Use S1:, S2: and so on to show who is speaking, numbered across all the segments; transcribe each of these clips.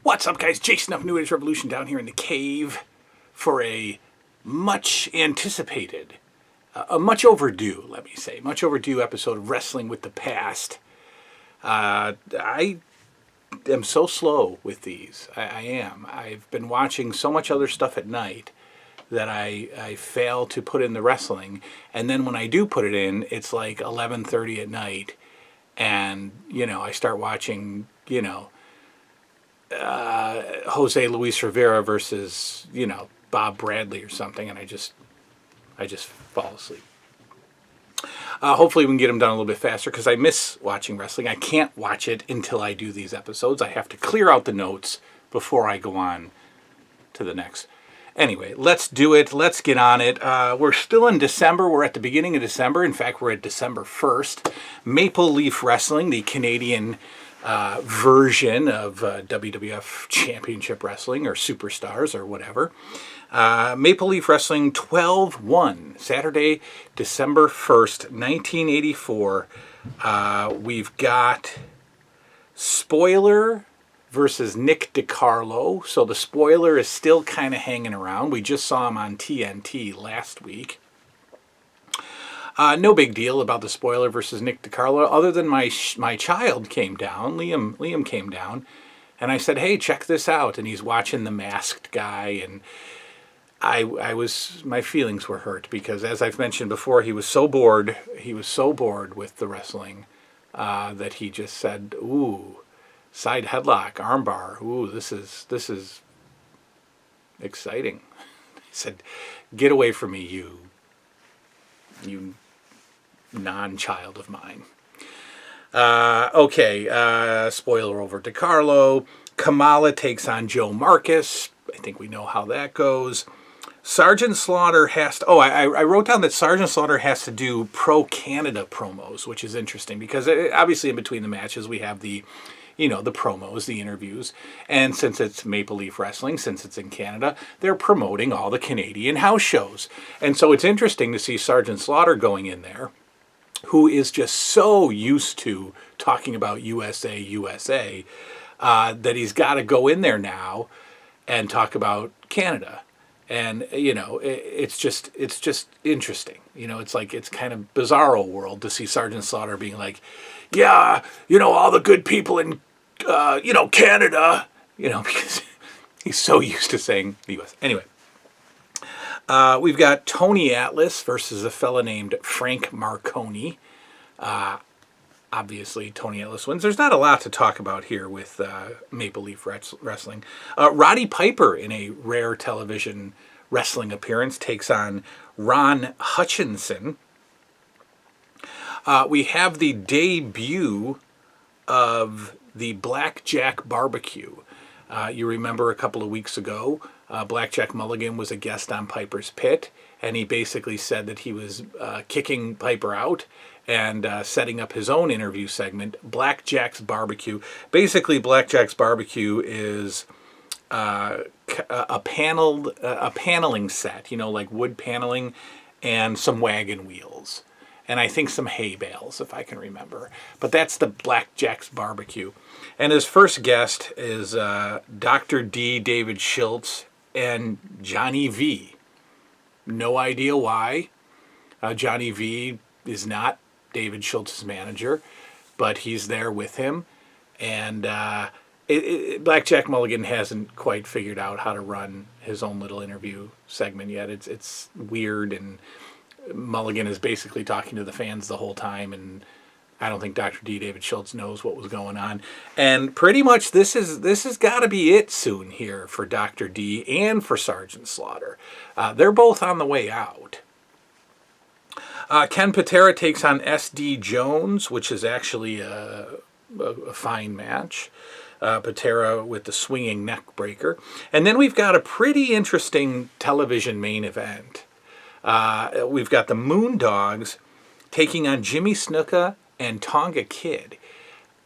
S1: What's up, guys? Jason of New Age Revolution down here in the cave for a much anticipated, a much overdue, let me say, much overdue episode of Wrestling with the Past. I am so slow with these. I am. I've been watching so much other stuff at night that I fail to put in the wrestling. And then when I do put it in, it's like 11:30 at night. And, I start watching, Jose Luis Rivera versus, Bob Bradley or something, and I just fall asleep. Hopefully we can get them done a little bit faster because I miss watching wrestling. I can't watch it until I do these episodes. I have to clear out the notes before I go on to the next. Anyway, let's do it. Let's get on it. We're still in December. We're at the beginning of December. In fact, we're at December 1st. Maple Leaf Wrestling, the Canadian version of WWF Championship Wrestling or Superstars or whatever. Maple Leaf Wrestling 12-1, Saturday, December 1st, 1984. We've got Spoiler versus Nick DiCarlo. So the Spoiler is still kind of hanging around. We just saw him on TNT last week. No big deal about the Spoiler versus Nick DiCarlo, other than my child came down, Liam came down, and I said, hey, check this out. And he's watching The Masked Guy, and my feelings were hurt because, as I've mentioned before, he was so bored with the wrestling that he just said, ooh, side headlock, armbar, ooh, this is exciting. He said, get away from me, you non-child of mine. Spoiler over DiCarlo. Kamala takes on Joe Marcus. I think we know how that goes. Sergeant Slaughter has to... I wrote down that Sergeant Slaughter has to do pro-Canada promos, which is interesting because obviously in between the matches we have the promos, the interviews. And since it's Maple Leaf Wrestling, since it's in Canada, they're promoting all the Canadian house shows. And so it's interesting to see Sergeant Slaughter going in there, who is just so used to talking about USA, that he's got to go in there now and talk about Canada. And, it's just interesting. It's kind of bizarro world to see Sergeant Slaughter being like, yeah, all the good people in, Canada, because he's so used to saying the U.S. Anyway, we've got Tony Atlas versus a fella named Frank Marconi. Obviously, Tony Atlas wins. There's not a lot to talk about here with Maple Leaf Wrestling. Roddy Piper, in a rare television wrestling appearance, takes on Ron Hutchinson. We have the debut of the Blackjack Barbecue. You remember a couple of weeks ago, Blackjack Mulligan was a guest on Piper's Pit, and he basically said that he was kicking Piper out and setting up his own interview segment, Blackjack's Barbecue. Basically, Blackjack's Barbecue is a paneling set, like wood paneling and some wagon wheels. And I think some hay bales, if I can remember. But that's the Blackjack's Barbecue. And his first guest is Dr. D. David Schultz and Johnny V. No idea why. Johnny V is not David Schultz's manager, but he's there with him. And Blackjack Mulligan hasn't quite figured out how to run his own little interview segment yet. It's weird, and Mulligan is basically talking to the fans the whole time, and I don't think Dr. D. David Schultz knows what was going on. And pretty much this has got to be it soon here for Dr. D and for Sergeant Slaughter. They're both on the way out. Ken Patera takes on S.D. Jones, which is actually a fine match. Patera with the swinging neck breaker. And then we've got a pretty interesting television main event. We've got the Moondogs taking on Jimmy Snuka and Tonga Kid.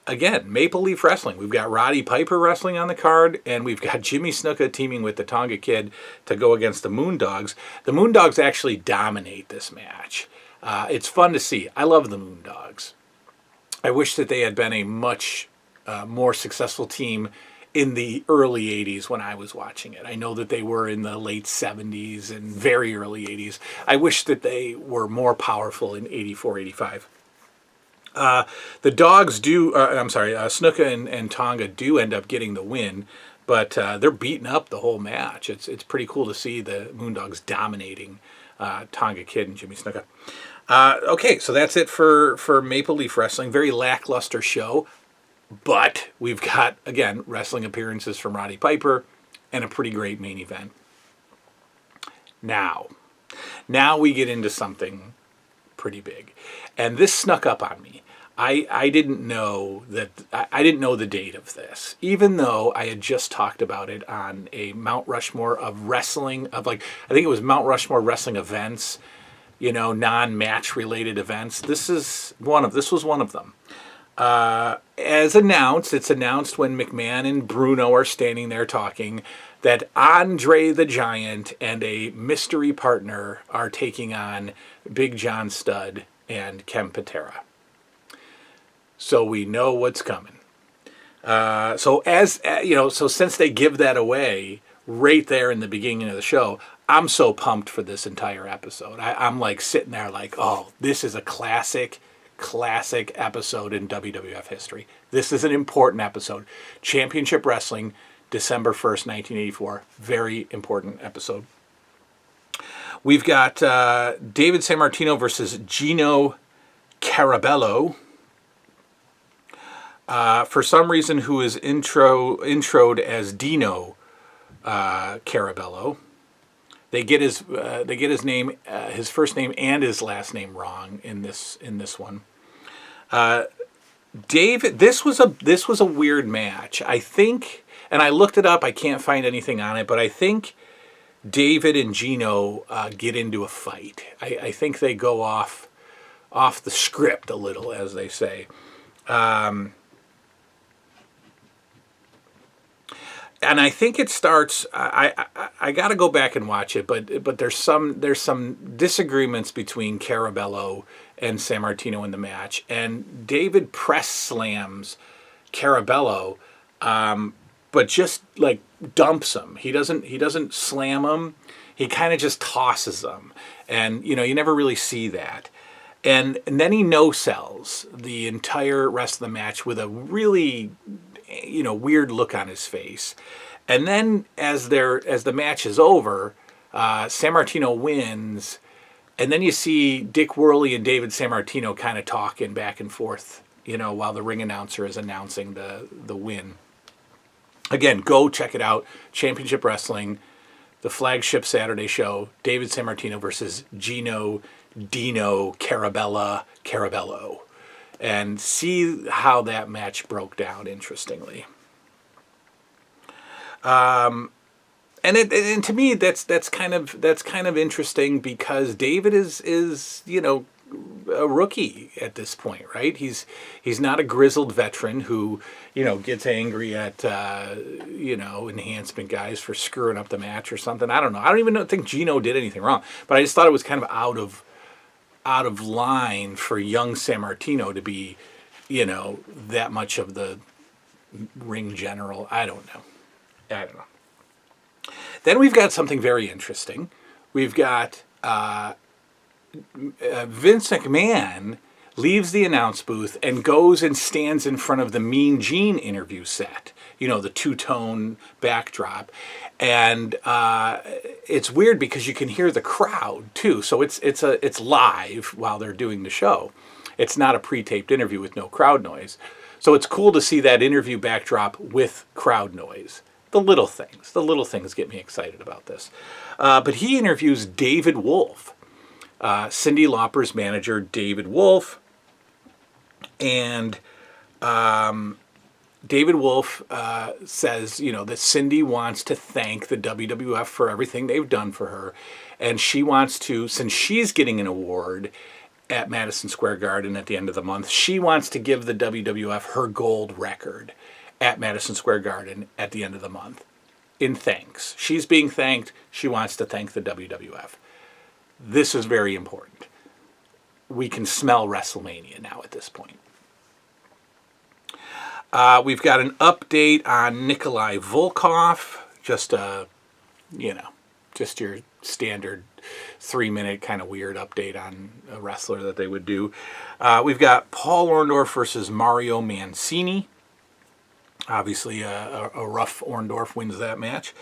S1: Again, Maple Leaf Wrestling. We've got Roddy Piper wrestling on the card, and we've got Jimmy Snuka teaming with the Tonga Kid to go against the Moondogs. The Moondogs actually dominate this match. It's fun to see. I love the Moondogs. I wish that they had been a much more successful team in the early 80s when I was watching it. I know that they were in the late 70s and very early 80s. I wish that they were more powerful in 84, 85. The dogs do, Snuka and Tonga do end up getting the win, but they're beating up the whole match. It's pretty cool to see the Moondogs dominating Tonga Kid and Jimmy Snuka. Okay, so that's it for Maple Leaf Wrestling. Very lackluster show, but we've got, again, wrestling appearances from Roddy Piper and a pretty great main event. Now we get into something pretty big, and this snuck up on me. I didn't know the date of this, even though I had just talked about it on a Mount Rushmore of wrestling, I think it was Mount Rushmore wrestling events, non-match related events. This was one of them. As announced, it's announced when McMahon and Bruno are standing there talking that Andre the Giant and a mystery partner are taking on Big John Studd and Ken Patera. So we know what's coming. So since they give that away right there in the beginning of the show, I'm so pumped for this entire episode. I'm like sitting there like, oh, this is a classic episode in WWF history. This is an important episode. Championship Wrestling, December 1st, 1984. Very important episode. We've got David Sammartino versus Gino Carabello. For some reason, who is introed as Dino Carabello. They get his name, his first name and his last name wrong in this one. David, this was a weird match. I think, and I looked it up. I can't find anything on it, but I think David and Gino get into a fight. I think they go off the script a little, as they say. And I think it starts. I got to go back and watch it, but there's some disagreements between Carabello and Sammartino in the match, and David press slams Carabello, but just like dumps him. He doesn't slam him. He kind of just tosses him, and you never really see that. And then he no-sells the entire rest of the match with a really weird look on his face. And then as the match is over, Sammartino wins, and then you see Dick Worley and David Sammartino kind of talking back and forth, while the ring announcer is announcing the win. Again, go check it out. Championship Wrestling, the flagship Saturday show, David Sammartino versus Gino Dino Carabello. And see how that match broke down, interestingly. And to me, that's kind of interesting because David is a rookie at this point, right? He's not a grizzled veteran who gets angry at enhancement guys for screwing up the match or something. I don't know. I don't even think Gino did anything wrong, but I just thought it was kind of out of line for young Sammartino to be, that much of the ring general. I don't know. Then we've got something very interesting. We've got Vince McMahon leaves the announce booth and goes and stands in front of the Mean Gene interview set. The two-tone backdrop. And it's weird because you can hear the crowd too. So it's live while they're doing the show. It's not a pre-taped interview with no crowd noise. So it's cool to see that interview backdrop with crowd noise. The little things get me excited about this. But he interviews David Wolf, Cyndi Lauper's manager, David Wolf, and David Wolf says, that Cyndi wants to thank the WWF for everything they've done for her. And she wants to, since she's getting an award at Madison Square Garden at the end of the month, she wants to give the WWF her gold record at Madison Square Garden at the end of the month in thanks. She's being thanked. She wants to thank the WWF. This is very important. We can smell WrestleMania now at this point. We've got an update on Nikolai Volkov. Just just your standard 3-minute kind of weird update on a wrestler that they would do. We've got Paul Orndorf versus Mario Mancini. Obviously, a rough Orndorf wins that match.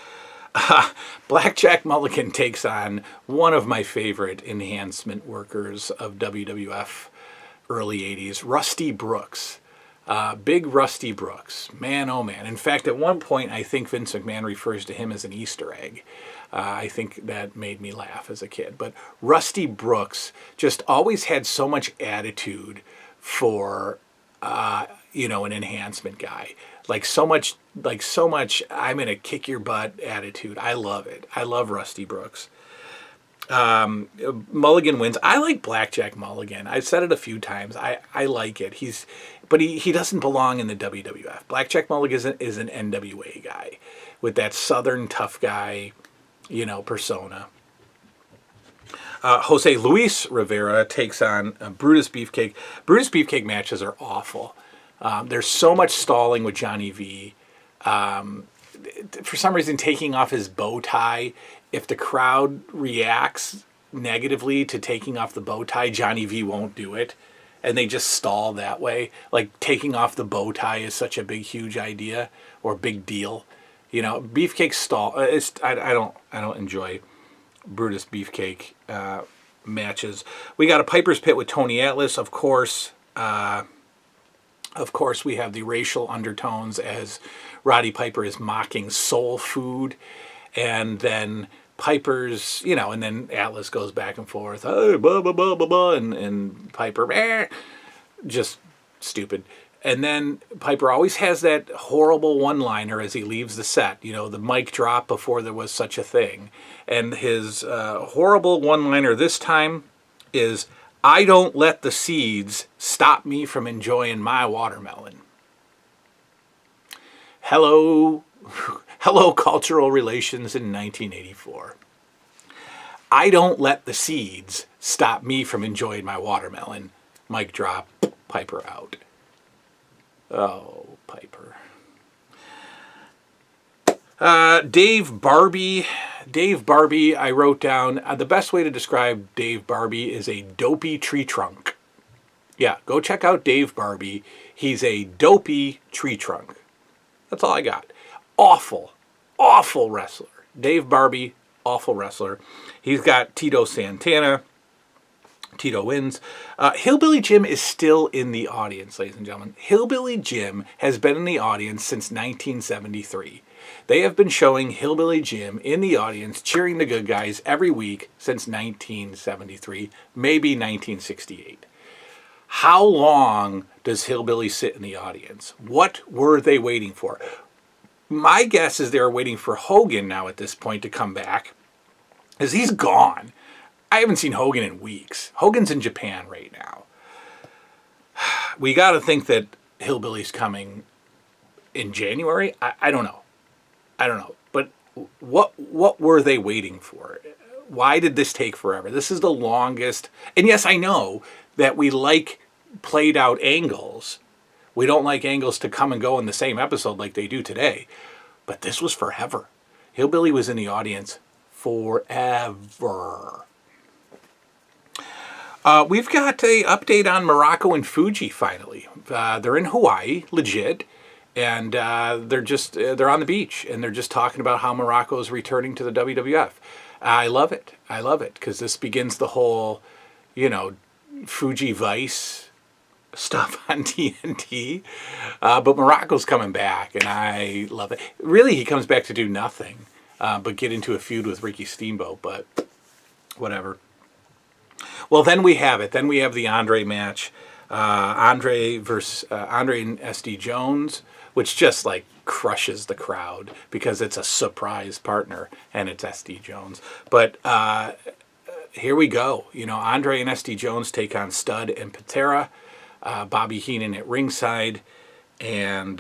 S1: Blackjack Mulligan takes on one of my favorite enhancement workers of WWF early 80s, Rusty Brooks. Big Rusty Brooks. Man, oh man. In fact, at one point, I think Vince McMahon refers to him as an Easter egg. I think that made me laugh as a kid. But Rusty Brooks just always had so much attitude for, an enhancement guy. Like so much, I'm going to kick your butt attitude. I love it. I love Rusty Brooks. Mulligan wins. I like Blackjack Mulligan. I've said it a few times. I like it. But he doesn't belong in the WWF. Blackjack Mulligan is an NWA guy with that Southern tough guy, persona. Jose Luis Rivera takes on Brutus Beefcake. Brutus Beefcake matches are awful. There's so much stalling with Johnny V. For some reason, taking off his bow tie, if the crowd reacts negatively to taking off the bow tie, Johnny V won't do it. And they just stall that way. Like taking off the bow tie is such a big, huge idea or big deal. Beefcake stall. I don't enjoy Brutus Beefcake matches. We got a Piper's Pit with Tony Atlas, of course. Of course, we have the racial undertones as Roddy Piper is mocking soul food. And then Piper's, and then Atlas goes back and forth. Hey, blah, blah, blah, blah, blah, and Piper, just stupid. And then Piper always has that horrible one-liner as he leaves the set. The mic drop before there was such a thing. And his horrible one-liner this time is, I don't let the seeds stop me from enjoying my watermelon. Hello cultural relations in 1984. I don't let the seeds stop me from enjoying my watermelon. Mic drop, Piper out. Oh, Piper. Dave Barbie, I wrote down, the best way to describe Dave Barbie is a dopey tree trunk. Yeah, go check out Dave Barbie. He's a dopey tree trunk. That's all I got. Awful wrestler. Dave Barbie, awful wrestler. He's got Tito Santana. Tito wins. Hillbilly Jim is still in the audience, ladies and gentlemen. Hillbilly Jim has been in the audience since 1973. They have been showing Hillbilly Jim in the audience cheering the good guys every week since 1973, maybe 1968. How long does Hillbilly sit in the audience? What were they waiting for? My guess is they're waiting for Hogan now at this point to come back, because he's gone. I haven't seen Hogan in weeks. Hogan's in Japan right now. We got to think that Hillbilly's coming in January. I don't know. But what were they waiting for? Why did this take forever? This is the longest. And yes, I know that we like played out angles. We don't like angles to come and go in the same episode like they do today. But this was forever. Hillbilly was in the audience forever. We've got an update on Morocco and Fuji finally. They're in Hawaii, legit. And they're on the beach, and they're just talking about how Morocco is returning to the WWF. I love it, because this begins the whole, Fuji Vice stuff on TNT. But Morocco's coming back, and I love it. Really, he comes back to do nothing but get into a feud with Ricky Steamboat, but whatever. Well, then we have it. Then we have the Andre match. Andre and SD Jones, which just like crushes the crowd because it's a surprise partner and it's SD Jones. But here we go. Andre and SD Jones take on Stud and Patera, Bobby Heenan at ringside. And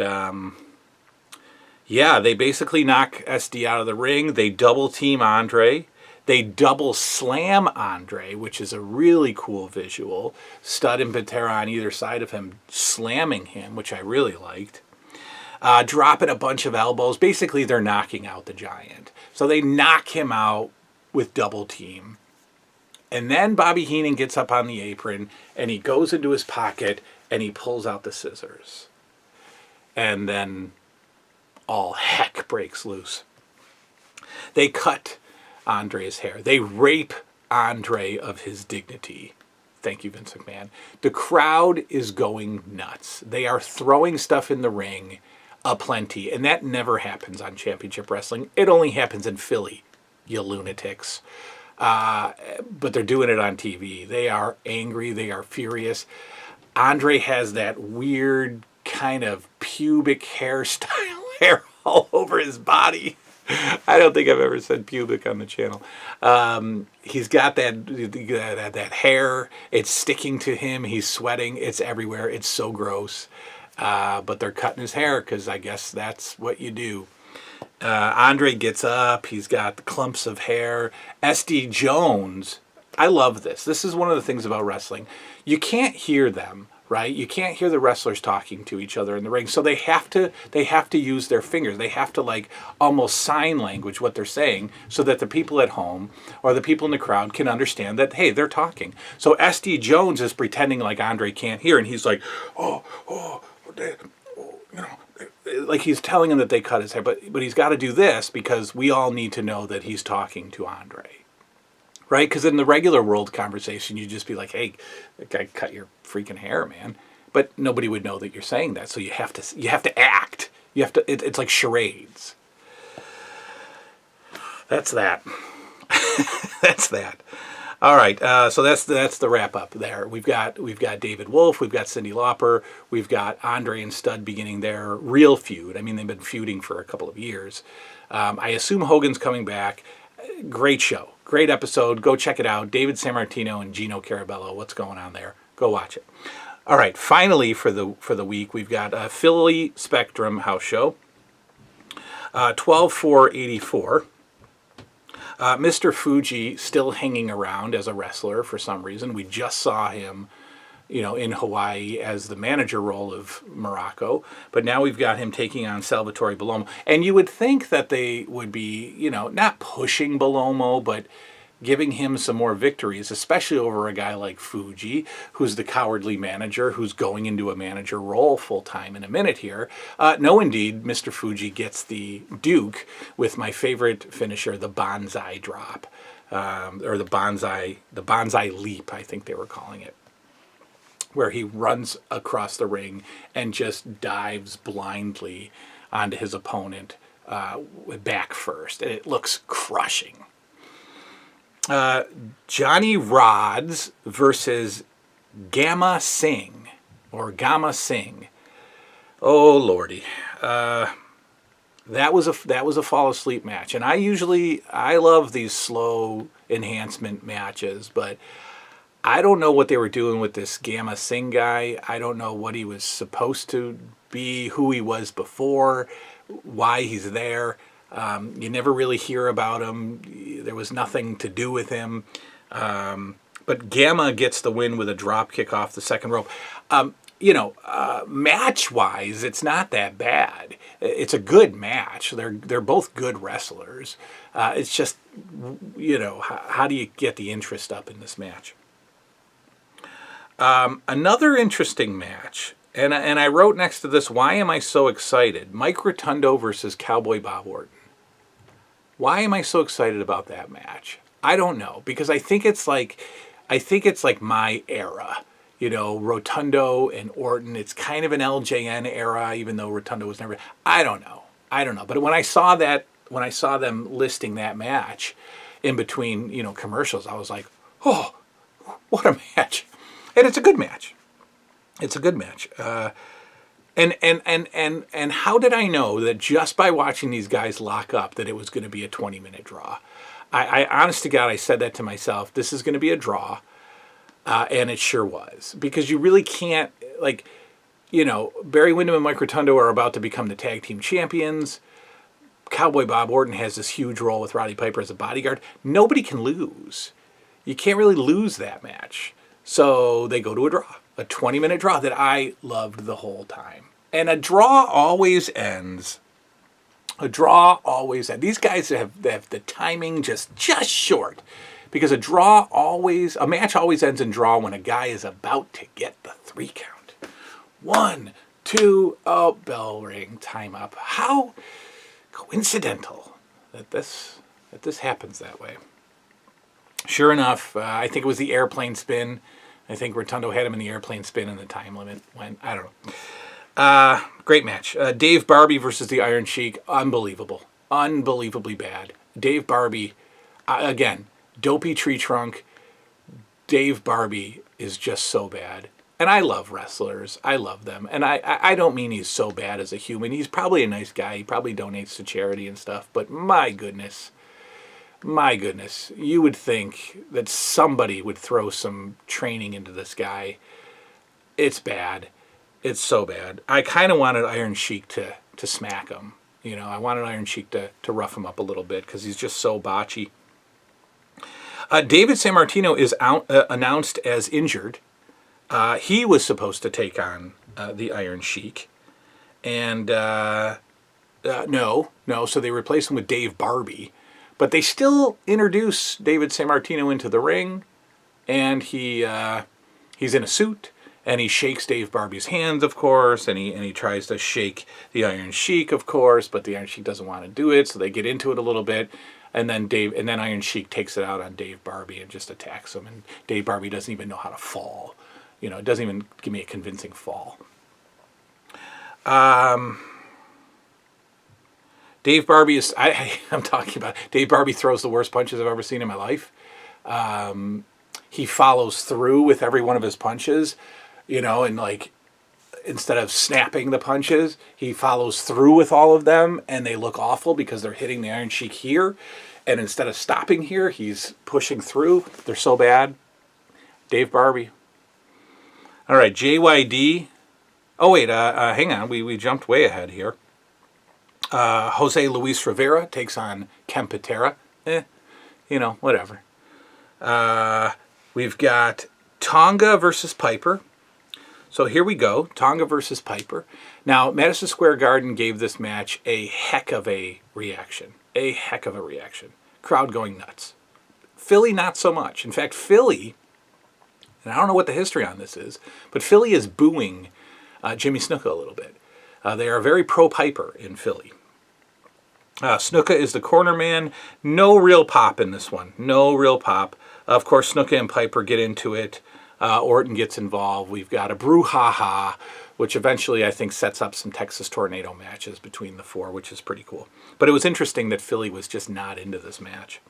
S1: they basically knock SD out of the ring. They double team Andre. They double slam Andre, which is a really cool visual. Stud and Patera on either side of him slamming him, which I really liked. dropping a bunch of elbows. Basically, they're knocking out the Giant. So they knock him out with double team. And then Bobby Heenan gets up on the apron, and he goes into his pocket, and he pulls out the scissors. And then all heck breaks loose. They cut Andre's hair. They rape Andre of his dignity. Thank you, Vince McMahon. The crowd is going nuts. They are throwing stuff in the ring aplenty, and that never happens on Championship Wrestling. It only happens in Philly, you lunatics. But they're doing it on TV. They are angry. They are furious. Andre has that weird kind of pubic hairstyle hair all over his body. I don't think I've ever said pubic on the channel. He's got that hair. It's sticking to him. He's sweating. It's everywhere. It's so gross. But they're cutting his hair because I guess that's what you do. Andre gets up. He's got clumps of hair. SD Jones. I love this. This is one of the things about wrestling. You can't hear them, right? You can't hear the wrestlers talking to each other in the ring. So they have to use their fingers. They have to like almost sign language what they're saying so that the people at home or the people in the crowd can understand that, hey, they're talking. So SD Jones is pretending like Andre can't hear, and he's like, like he's telling him that they cut his hair, but he's got to do this because we all need to know that he's talking to Andre, right? Because in the regular world conversation, you just be like, "Hey, that guy cut your freaking hair, man," but nobody would know that you're saying that. So you have to act. You have to. It's like charades. That's that. That's that. All right, so that's the wrap up there. We've got David Wolf, we've got Cyndi Lauper, we've got Andre and Studd beginning their real feud. I mean, they've been feuding for a couple of years. I assume Hogan's coming back. Great show, great episode. Go check it out. David Sammartino and Gino Carabello. What's going on there? Go watch it. All right, finally for the week, we've got a Philly Spectrum house show, 12/4/84. Mr. Fuji still hanging around as a wrestler for some reason. We just saw him, in Hawaii as the manager role of Morocco. But now we've got him taking on Salvatore Bellomo. And you would think that they would be, not pushing Bellomo, but giving him some more victories, especially over a guy like Fuji, who's the cowardly manager, who's going into a manager role full-time in a minute here. No, indeed, Mr. Fuji gets the Duke with my favorite finisher, the Banzai Drop, or the Banzai Leap, I think they were calling it, where he runs across the ring and just dives blindly onto his opponent back first, and it looks crushing. Johnny Rods versus Gama Singh. Oh lordy, that was a fall asleep match, and I love these slow enhancement matches, but I don't know what they were doing with this Gama Singh guy. I don't know what he was supposed to be, who he was before, why he's there. You never really hear about him. There was nothing to do with him. But Gamma gets the win with a drop kick off the second rope. Match-wise, it's not that bad. It's a good match. They're both good wrestlers. It's just, how do you get the interest up in this match? Another interesting match, and I wrote next to this, why am I so excited? Mike Rotundo versus Cowboy Bob Orton. Why am I so excited about that match? I don't know, because I think it's like my era. Rotundo and Orton, it's kind of an LJN era, even though Rotundo was never. I don't know. But when I saw them listing that match in between, commercials, I was like, oh, what a match. And it's a good match. And how did I know that just by watching these guys lock up that it was going to be a 20-minute draw? I honest to God, I said that to myself. This is going to be a draw, and it sure was. Because you really can't, Barry Windham and Mike Rotundo are about to become the tag team champions. Cowboy Bob Orton has this huge role with Roddy Piper as a bodyguard. Nobody can lose. You can't really lose that match. So they go to a draw, a 20-minute draw that I loved the whole time. And a draw always ends. A draw always ends. These guys have the timing just short. Because a match always ends in draw when a guy is about to get the 3 count. 1, 2, oh, bell ring, time up. How coincidental that this happens that way. Sure enough, I think it was the airplane spin. I think Rotundo had him in the airplane spin and the time limit went. I don't know. Great match. Dave Barbie versus the Iron Sheik. Unbelievable. Unbelievably bad. Dave Barbie, again, dopey tree trunk. Dave Barbie is just so bad. And I love wrestlers. I love them. And I don't mean he's so bad as a human. He's probably a nice guy. He probably donates to charity and stuff. But my goodness, you would think that somebody would throw some training into this guy. It's bad. It's so bad. I kind of wanted Iron Sheik to smack him. You know, I wanted Iron Sheik to rough him up a little bit because he's just so botchy. David Sammartino is announced as injured. He was supposed to take on the Iron Sheik. And no, so they replaced him with Dave Barbie. But they still introduce David Sammartino into the ring. And he's in a suit. And he shakes Dave Barbie's hands, of course. And he tries to shake the Iron Sheik, of course. But the Iron Sheik doesn't want to do it. So they get into it a little bit. And then Iron Sheik takes it out on Dave Barbie and just attacks him. And Dave Barbie doesn't even know how to fall. You know, it doesn't even give me a convincing fall. Dave Barbie is, I'm talking about, Dave Barbie throws the worst punches I've ever seen in my life. He follows through with every one of his punches, you know, and like, instead of snapping the punches, he follows through with all of them, and they look awful because they're hitting the Iron Sheik here. And instead of stopping here, he's pushing through. They're so bad. Dave Barbie. All right, JYD. Oh, wait, hang on. We jumped way ahead here. Jose Luis Rivera takes on Patera. You know, whatever. We've got Tonga versus Piper. So here we go, Tonga versus Piper. Now, Madison Square Garden gave this match a heck of a reaction. A heck of a reaction. Crowd going nuts. Philly, not so much. In fact, Philly, and I don't know what the history on this is, but Philly is booing Jimmy Snuka a little bit. They are very pro-Piper in Philly. Snuka is the corner man. No real pop in this one. No real pop. Of course, Snuka and Piper get into it. Orton gets involved. We've got a brouhaha, which eventually I think sets up some Texas Tornado matches between the four, which is pretty cool. But it was interesting that Philly was just not into this match.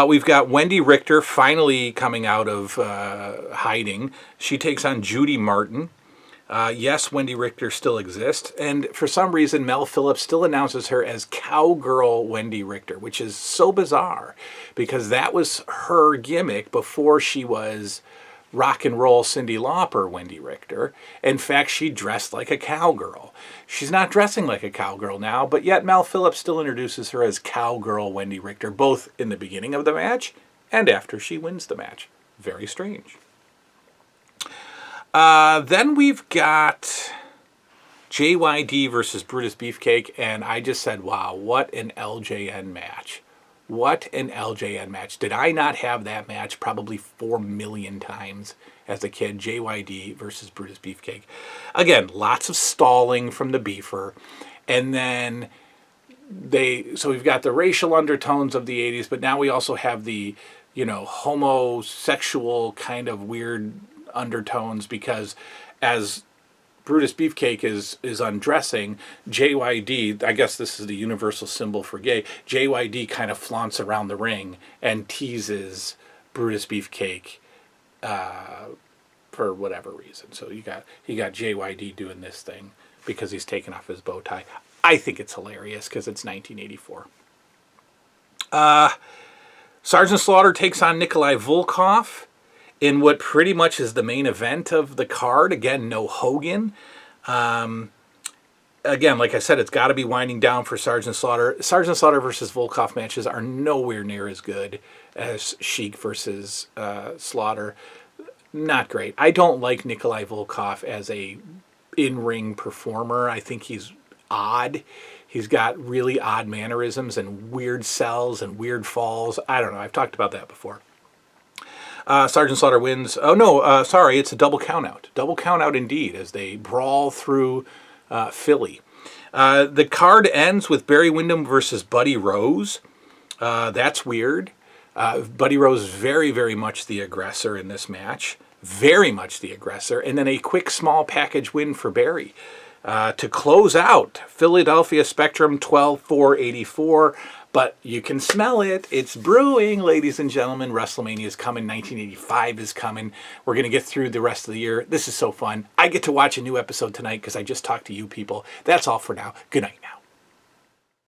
S1: We've got Wendy Richter finally coming out of hiding. She takes on Judy Martin. Yes, Wendy Richter still exists. And for some reason, Mel Phillips still announces her as Cowgirl Wendy Richter, which is so bizarre because that was her gimmick before she was rock and roll Cyndi Lauper Wendy Richter. In fact, she dressed like a cowgirl. She's not dressing like a cowgirl now, but yet Mel Phillips still introduces her as Cowgirl Wendy Richter, both in the beginning of the match and after she wins the match. Very strange. Then we've got JYD versus Brutus Beefcake, and I just said, wow, what an LJN match. What an LJN match. Did I not have that match probably 4 million times as a kid? JYD versus Brutus Beefcake. Again, lots of stalling from the beefer. And then so we've got the racial undertones of the 80s, but now we also have the, you know, homosexual kind of weird undertones because as Brutus Beefcake is undressing, JYD, I guess this is the universal symbol for gay, JYD kind of flaunts around the ring and teases Brutus Beefcake for whatever reason. So you got JYD doing this thing because he's taking off his bow tie. I think it's hilarious because it's 1984. Sergeant Slaughter takes on Nikolai Volkov in what pretty much is the main event of the card. Again, no Hogan. Again, like I said, it's got to be winding down for Sergeant Slaughter. Sergeant Slaughter versus Volkov matches are nowhere near as good as Sheik versus Slaughter. Not great. I don't like Nikolai Volkov as a in-ring performer. I think he's odd. He's got really odd mannerisms and weird sells and weird falls. I don't know. I've talked about that before. Sergeant Slaughter wins. Oh, no, sorry. It's a double countout. Double countout indeed as they brawl through Philly. The card ends with Barry Windham versus Buddy Rose. That's weird. Buddy Rose very, very much the aggressor in this match. Very much the aggressor. And then a quick small package win for Barry. To close out Philadelphia Spectrum 12-4-84. But you can smell it. It's brewing, ladies and gentlemen. WrestleMania is coming. 1985 is coming. We're going to get through the rest of the year. This is so fun. I get to watch a new episode tonight because I just talked to you people. That's all for now. Good night now.